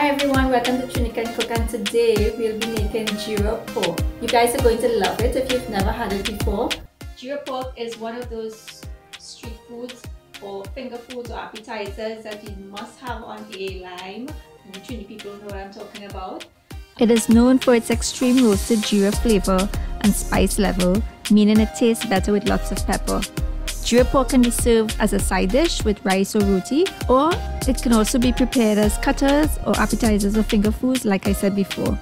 Hi everyone, welcome to TRINI Can Cook, and today we'll be making jeera pork. You guys are going to love it if you've never had it before. Jeera pork is one of those street foods or finger foods or appetizers that you must have on a lime. And TRINI people know what I'm talking about. It is known for its extreme roasted jeera flavor and spice level, meaning it tastes better with lots of pepper. Jeera pork can be served as a side dish with rice or roti, or it can also be prepared as cutters or appetizers or finger foods like I said before.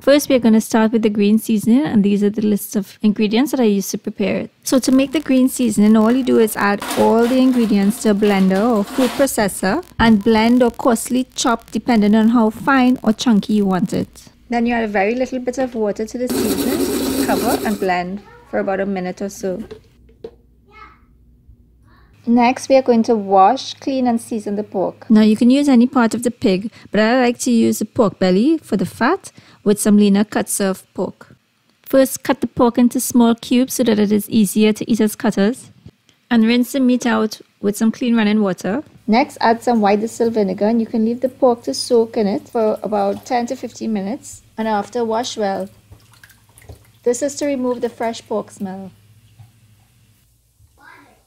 First, we are going to start with the green seasoning, and these are the list of ingredients that I use to prepare it. So to make the green seasoning, all you do is add all the ingredients to a blender or food processor and blend or coarsely chop depending on how fine or chunky you want it. Then you add a very little bit of water to the seasoning, cover and blend for about a minute or so. Next, we are going to wash, clean and season the pork. Now you can use any part of the pig, but I like to use the pork belly for the fat with some leaner cuts of pork. First, cut the pork into small cubes so that it is easier to eat as cutters. And rinse the meat out with some clean running water. Next, add some white distilled vinegar, and you can leave the pork to soak in it for about 10 to 15 minutes. And after, wash well. This is to remove the fresh pork smell.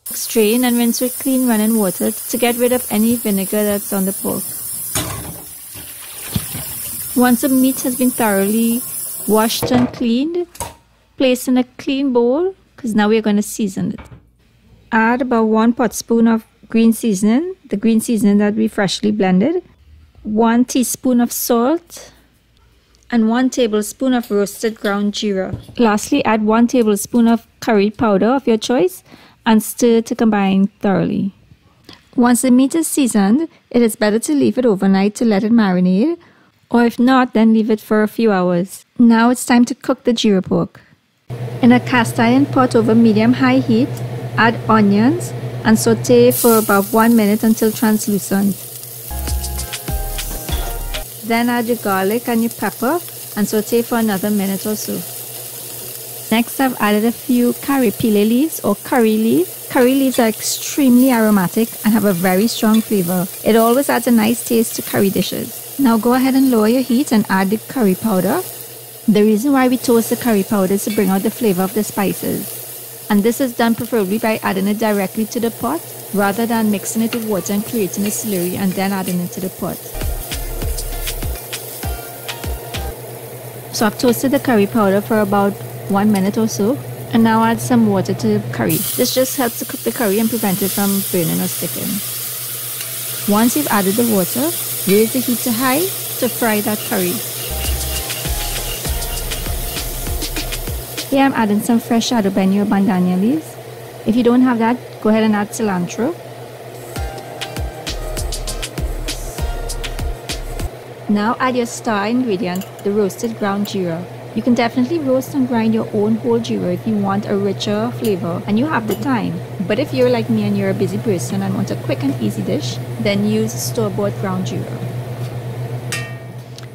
Strain and rinse with clean running water to get rid of any vinegar that's on the pork. Once the meat has been thoroughly washed and cleaned, place in a clean bowl because now we are going to season it. Add about 1 pot spoon of green seasoning, the green seasoning that we freshly blended, 1 teaspoon of salt, and 1 tablespoon of roasted ground jeera. Lastly, add 1 tablespoon of curry powder of your choice and stir to combine thoroughly. Once the meat is seasoned, it is better to leave it overnight to let it marinate, or if not, then leave it for a few hours. Now it's time to cook the jeera pork. In a cast iron pot over medium-high heat, add onions and saute for about 1 minute until translucent. Then add your garlic and your pepper and saute for another minute or so. Next, I've added a few curry pile leaves or curry leaves. Curry leaves are extremely aromatic and have a very strong flavor. It always adds a nice taste to curry dishes. Now go ahead and lower your heat and add the curry powder. The reason why we toast the curry powder is to bring out the flavor of the spices. And this is done preferably by adding it directly to the pot rather than mixing it with water and creating a slurry and then adding it to the pot. So I've toasted the curry powder for about 1 minute or so, and now add some water to the curry. This just helps to cook the curry and prevent it from burning or sticking. Once you've added the water, raise the heat to high to fry that curry. Here I'm adding some fresh shado beni or bhandhania leaves. If you don't have that, go ahead and add cilantro. Now add your star ingredient, the roasted ground jeera. You can definitely roast and grind your own whole jeera if you want a richer flavor and you have the time. But if you're like me and you're a busy person and want a quick and easy dish, then use store-bought ground jeera.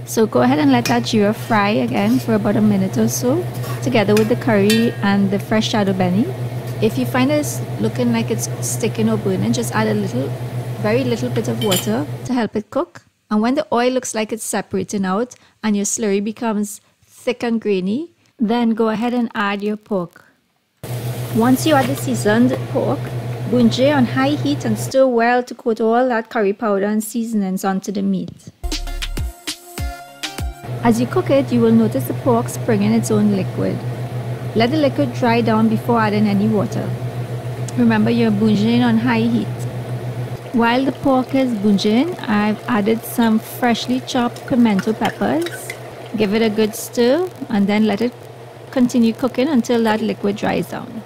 So go ahead and let that jeera fry again for about a minute or so, together with the curry and the fresh shado beni. If you find it's looking like it's sticking or burning, just add a little, very little bit of water to help it cook. And when the oil looks like it's separating out and your slurry becomes thick and grainy, then go ahead and add your pork. Once you add the seasoned pork, bhunje on high heat and stir well to coat all that curry powder and seasonings onto the meat. As you cook it, you will notice the pork springing its own liquid. Let the liquid dry down before adding any water. Remember, you're bhunjing on high heat. While the pork is bhunjing, I've added some freshly chopped pimento peppers. Give it a good stir and then let it continue cooking until that liquid dries down.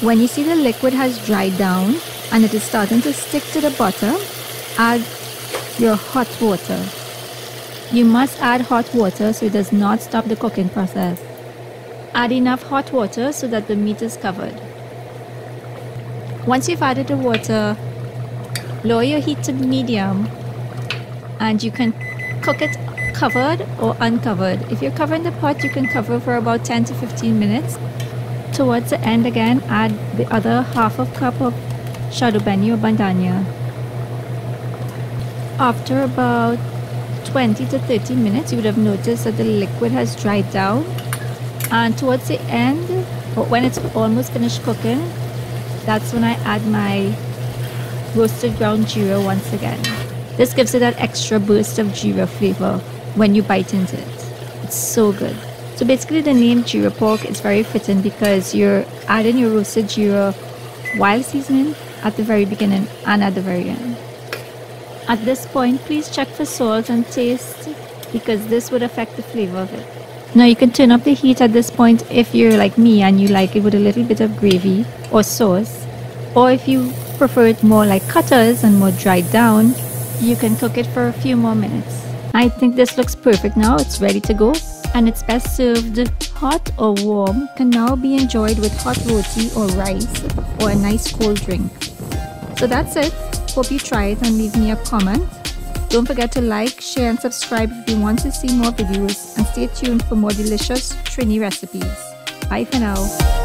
When you see the liquid has dried down and it is starting to stick to the bottom, add your hot water. You must add hot water so it does not stop the cooking process. Add enough hot water so that the meat is covered. Once you've added the water, lower your heat to medium and you can cook it covered or uncovered. If you're covering the pot, you can cover for about 10 to 15 minutes. Towards the end again, add the other half of cup of shado beni or bhandhania. After about 20 to 30 minutes, you would have noticed that the liquid has dried down. And towards the end, or when it's almost finished cooking, that's when I add my roasted ground jeera once again. This gives it that extra burst of jeera flavor when you bite into it. It's so good. So basically the name Jeera Pork is very fitting because you're adding your roasted jeera while seasoning at the very beginning and at the very end. At this point, please check for salt and taste because this would affect the flavor of it. Now you can turn up the heat at this point if you're like me and you like it with a little bit of gravy or sauce. Or if you prefer it more like cutters and more dried down, you can cook it for a few more minutes. I think this looks perfect now. It's ready to go. And it's best served hot or warm. Can now be enjoyed with hot roti or rice or a nice cold drink. So that's it. Hope you try it and leave me a comment. Don't forget to like, share and subscribe if you want to see more videos, and stay tuned for more delicious TRINI recipes. Bye for now.